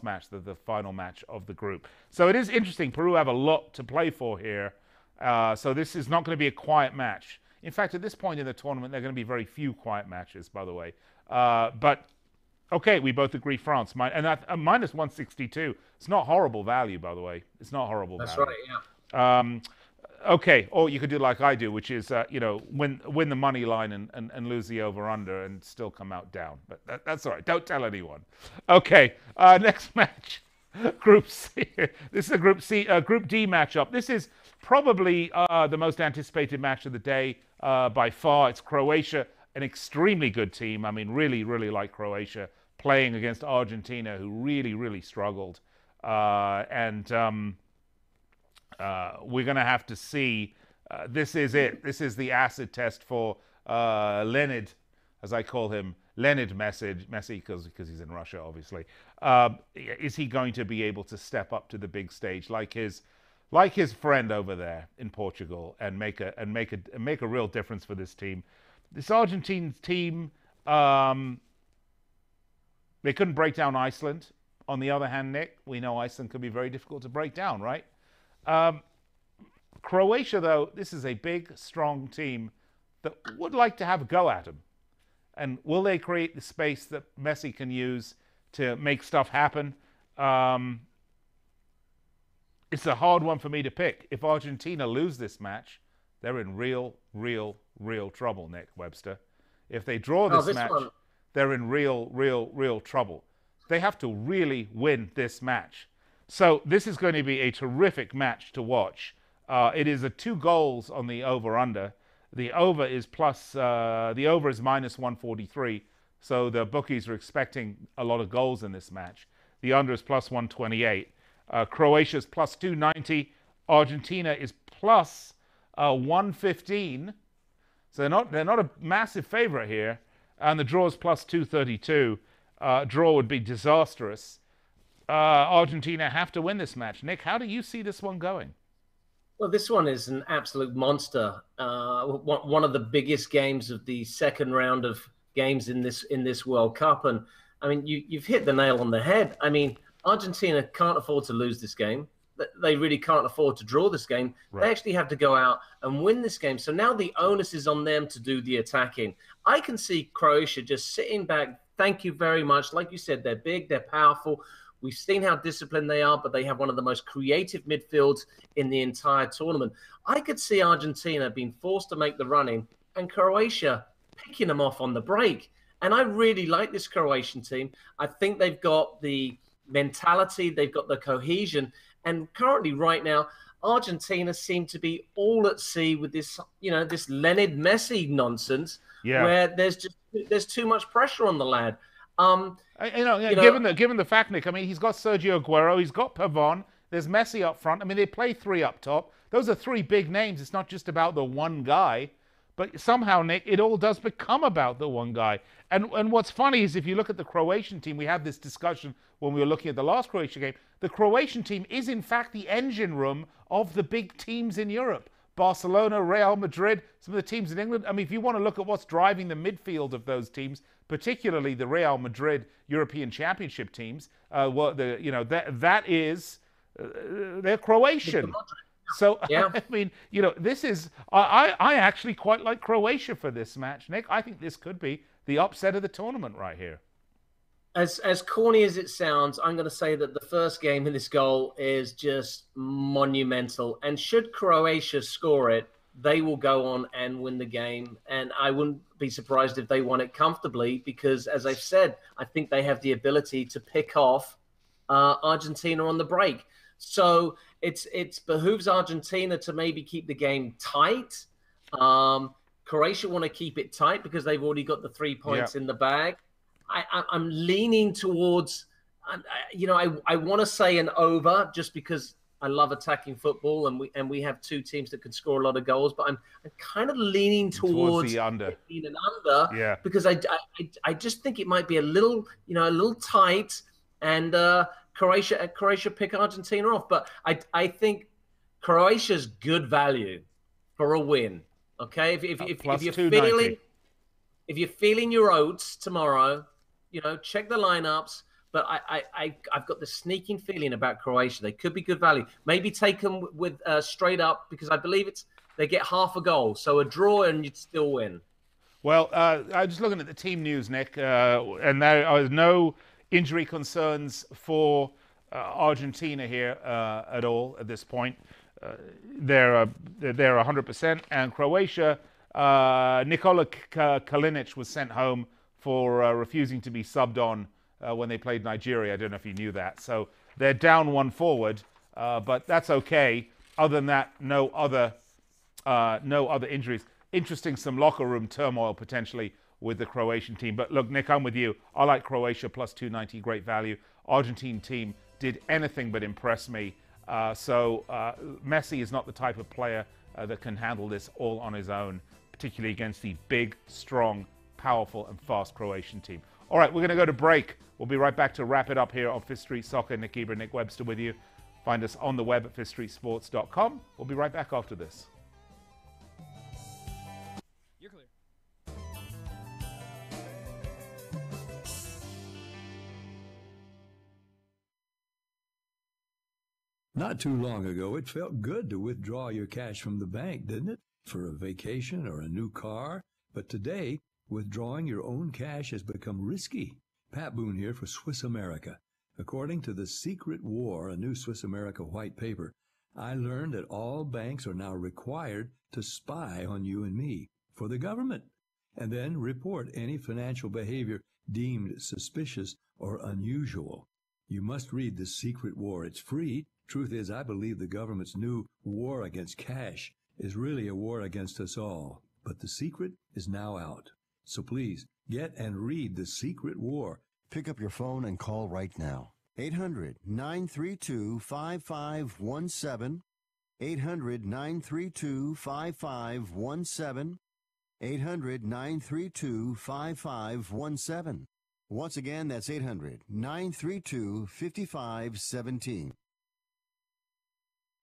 match, the final match of the group. So it is interesting. Peru have a lot to play for here. So this is not going to be a quiet match. In fact, at this point in the tournament, there are going to be very few quiet matches, by the way. But, okay, we both agree France. Minus 162. It's not horrible value, by the way. It's not horrible value. That's right, yeah. Okay, or you could do like I do, which is, win the money line and lose the over-under and still come out down. But that's all right. Don't tell anyone. Okay, next match. Group C. This is a Group D matchup. This is probably the most anticipated match of the day by far. It's Croatia, an extremely good team. I mean, really, really like Croatia, playing against Argentina, who really, really struggled. We're going to have to see. This is it. This is the acid test for Leonid, as I call him, Leonid Messi, because he's in Russia, obviously. Is he going to be able to step up to the big stage like his friend over there in Portugal and make a real difference for this team? This Argentine team, They couldn't break down Iceland. On the other hand, Nick, we know Iceland can be very difficult to break down, right? Croatia, though, this is a big, strong team that would like to have a go at them. And will they create the space that Messi can use to make stuff happen? It's a hard one for me to pick. If Argentina lose this match, they're in real trouble, Nick Webster. If they draw this match, they're in real trouble. They have to really win this match. So this is going to be a terrific match to watch. It is a 2 goals on the over-under. The over is minus 143. So the bookies are expecting a lot of goals in this match. The under is plus 128. Croatia's plus 290. Argentina is plus 115. So they're not a massive favorite here. And the draw is plus 232. Draw would be disastrous. Argentina have to win this match. Nick, how do you see this one going? Well, this one is an absolute monster. One of the biggest games of the second round of games in this World Cup. And I mean, you've hit the nail on the head. I mean, Argentina can't afford to lose this game. They really can't afford to draw this game. Right. They actually have to go out and win this game. So now the onus is on them to do the attacking. I can see Croatia just sitting back. Thank you very much. Like you said, they're big, they're powerful. We've seen how disciplined they are, but they have one of the most creative midfields in the entire tournament. I could see Argentina being forced to make the run-in and Croatia picking them off on the break. And I really like this Croatian team. I think they've got the mentality, they've got the cohesion. And currently, right now, Argentina seem to be all at sea with this, this Leonid Messi nonsense, where there's too much pressure on the lad. Given the fact, Nick, I mean, he's got Sergio Aguero, he's got Pavon, there's Messi up front. I mean, they play 3 up top. Those are 3 big names. It's not just about the one guy. But somehow, Nick, it all does become about the one guy. And what's funny is if you look at the Croatian team, we had this discussion when we were looking at the last Croatia game. The Croatian team is, in fact, the engine room of the big teams in Europe. Barcelona, Real Madrid, some of the teams in England. I mean, if you want to look at what's driving the midfield of those teams, particularly the Real Madrid European Championship teams, they're Croatian. So, yeah. I mean, this is... I actually quite like Croatia for this match, Nick. I think this could be the upset of the tournament right here. As corny as it sounds, I'm going to say that the first game in this goal is just monumental. And should Croatia score it, they will go on and win the game. And I wouldn't be surprised if they won it comfortably because, as I've said, I think they have the ability to pick off Argentina on the break. So it behooves Argentina to maybe keep the game tight. Croatia want to keep it tight because they've already got the 3 points in the bag. I'm leaning towards, I want to say an over just because I love attacking football and we have 2 teams that can score a lot of goals. But I'm kind of leaning towards the under. Being an under because I just think it might be a little tight and Croatia pick Argentina off. But I think Croatia's good value for a win. Okay, if you're feeling your oats tomorrow, check the lineups. But I've got the sneaking feeling about Croatia. They could be good value. Maybe take them with straight up because I believe they get half a goal. So a draw and you'd still win. Well, I was just looking at the team news, Nick, and there are no injury concerns for Argentina here at all at this point. They're 100%, and Croatia. Nikola Kalinic was sent home for refusing to be subbed on when they played Nigeria. I don't know if you knew that. So they're down 1 forward, but that's okay. Other than that, no other injuries. Interesting, some locker room turmoil potentially with the Croatian team. But look, Nick, I'm with you. I like Croatia plus 290, great value. Argentine team did anything but impress me. So Messi is not the type of player that can handle this all on his own, particularly against the big, strong, powerful, and fast Croatian team. All right, we're going to go to break. We'll be right back to wrap it up here on Fifth Street Soccer. Nick Geber, Nick Webster with you. Find us on the web at fifthstreetsports.com. We'll be right back after this. You're clear. Not too long ago, it felt good to withdraw your cash from the bank, didn't it? For a vacation or a new car. But today, withdrawing your own cash has become risky. Pat Boone here for Swiss America. According to The Secret War, a new Swiss America white paper, I learned that all banks are now required to spy on you and me for the government, and then report any financial behavior deemed suspicious or unusual. You must read The Secret War. It's free. Truth is, I believe the government's new war against cash is really a war against us all. But the secret is now out. So please, get and read The Secret War. Pick up your phone and call right now. 800-932-5517. 800-932-5517. 800-932-5517. Once again, that's 800-932-5517.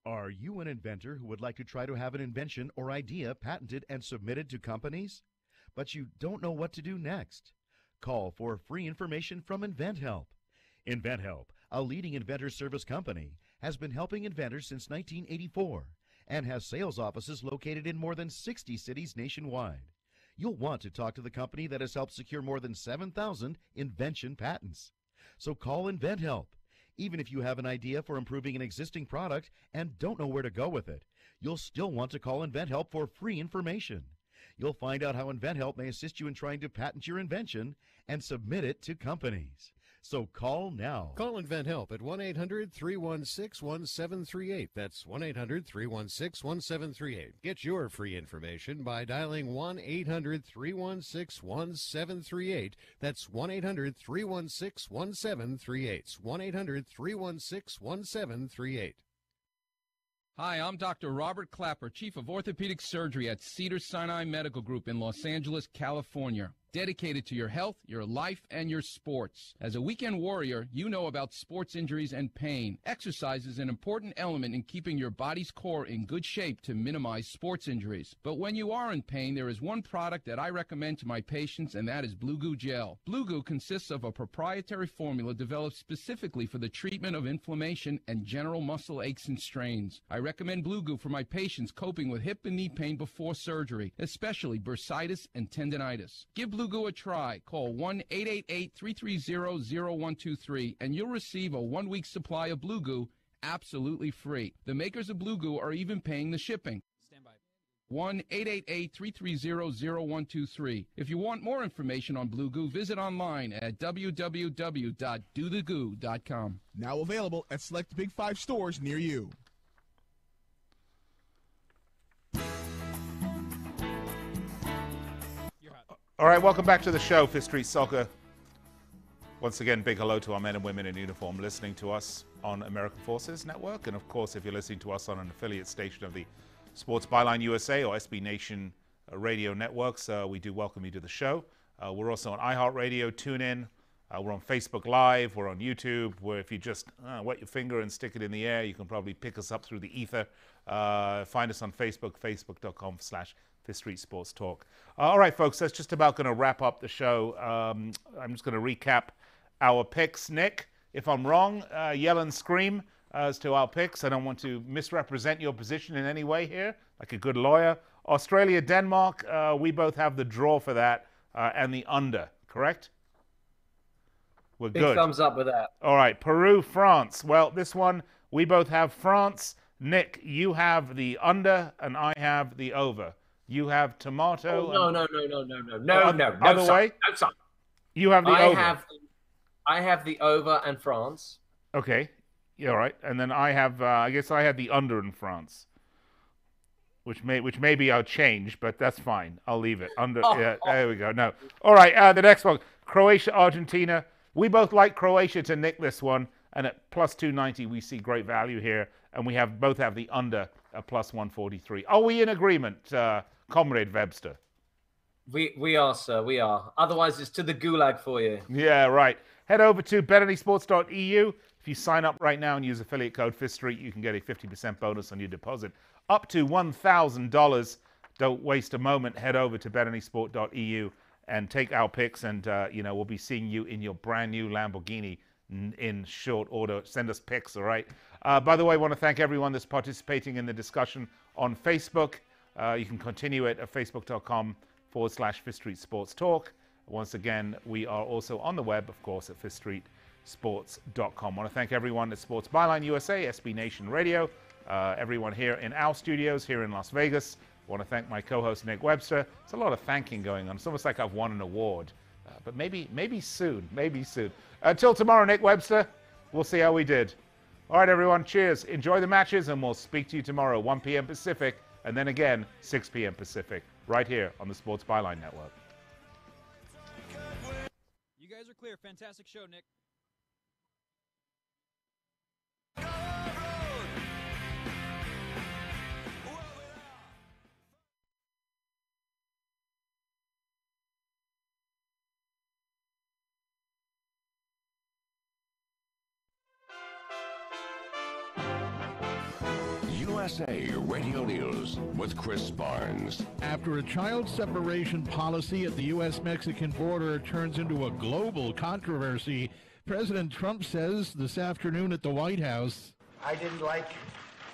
Are you an inventor who would like to try to have an invention or idea patented and submitted to companies, but you don't know what to do next? Call for free information from InventHelp. InventHelp, a leading inventor service company, has been helping inventors since 1984 and has sales offices located in more than 60 cities nationwide. You'll want to talk to the company that has helped secure more than 7,000 invention patents. So call InventHelp. Even if you have an idea for improving an existing product and don't know where to go with it, you'll still want to call InventHelp for free information. You'll find out how InventHelp may assist you in trying to patent your invention and submit it to companies. So call now. Call InventHelp at 1-800-316-1738. That's 1-800-316-1738. Get your free information by dialing 1-800-316-1738. That's 1-800-316-1738. 1-800-316-1738. Hi, I'm Dr. Robert Clapper, Chief of Orthopedic Surgery at Cedars-Sinai Medical Group in Los Angeles, California. Dedicated to your health, your life, and your sports. As a weekend warrior, you know about sports injuries and pain. Exercise is an important element in keeping your body's core in good shape to minimize sports injuries. But when you are in pain, there is one product that I recommend to my patients, and that is Blue Goo Gel. Blue Goo consists of a proprietary formula developed specifically for the treatment of inflammation and general muscle aches and strains. I recommend Blue Goo for my patients coping with hip and knee pain before surgery, especially bursitis and tendinitis. Give Blue Goo a try. Call 1-888-330-0123 and you'll receive a 1-week supply of Blue Goo absolutely free. The makers of Blue Goo are even paying the shipping. Stand by. 1-888-330-0123. If you want more information on Blue Goo, visit online at www.dothegoo.com. Now available at select Big 5 stores near you. All right, welcome back to the show, Fifth Street Soccer. Once again, big hello to our men and women in uniform listening to us on American Forces Network. And of course, if you're listening to us on an affiliate station of the Sports Byline USA or SB Nation radio networks, we do welcome you to the show. We're also on iHeartRadio, TuneIn. We're on Facebook Live. We're on YouTube, where if you just wet your finger and stick it in the air, you can probably pick us up through the ether. Find us on Facebook, facebook.com/Fifth Street Sports Talk. All right, folks, that's just about going to wrap up the show. I'm just going to recap our picks. Nick, if I'm wrong, yell and scream as to our picks. I don't want to misrepresent your position in any way here, like a good lawyer. Australia, Denmark, we both have the draw for that and the under, correct? We're Big good. thumbs up with that. All right, Peru, France. Well, this one, we both have France. Nick, you have the under and I have the over. You have tomato. Oh, no. Other way? No, son. You have the over. I have the over and France. Okay. Yeah, all right. And then I have, I guess I had the under in France, which maybe I'll change, but that's fine. I'll leave it. Under. Yeah, there we go. No. All right. The next one, Croatia, Argentina. We both like Croatia to nick this one. And at plus 290, we see great value here. And we both have the under at plus 143. Are we in agreement, Comrade Webster? We are, sir. We are. Otherwise, it's to the gulag for you. Yeah, right. Head over to betanysports.eu. If you sign up right now and use affiliate code Fifth Street, you can get a 50% bonus on your deposit up to $1,000. Don't waste a moment. Head over to betanysport.eu and take our picks. And, we'll be seeing you in your brand new Lamborghini in short order. Send us pics, all right? By the way, I want to thank everyone that's participating in the discussion on Facebook. You can continue it at facebook.com/Fifth Street Sports Talk. Once again, we are also on the web, of course, at fifthstreetsports.com. I want to thank everyone at Sports Byline USA, SB Nation Radio, everyone here in our studios here in Las Vegas. I want to thank my co-host, Nick Webster. It's a lot of thanking going on. It's almost like I've won an award. But maybe soon, maybe soon. Until tomorrow, Nick Webster, we'll see how we did. All right, everyone, cheers. Enjoy the matches, and we'll speak to you tomorrow, 1 p.m. Pacific, and then again, 6 p.m. Pacific, right here on the Sports Byline Network. You guys are clear. Fantastic show, Nick. USA Radio News with Chris Barnes. After a child separation policy at the U.S.-Mexican border turns into a global controversy, President Trump says this afternoon at the White House, I didn't like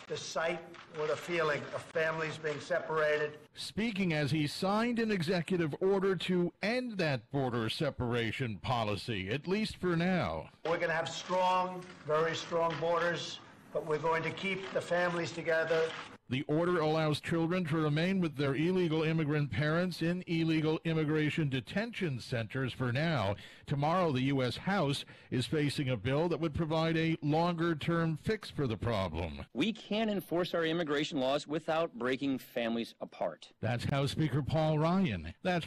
the sight or the feeling of families being separated. Speaking as he signed an executive order to end that border separation policy, at least for now. We're going to have strong, very strong borders, but we're going to keep the families together. The order allows children to remain with their illegal immigrant parents in illegal immigration detention centers for now. Tomorrow, the U.S. House is facing a bill that would provide a longer-term fix for the problem. We can enforce our immigration laws without breaking families apart. That's House Speaker Paul Ryan. That's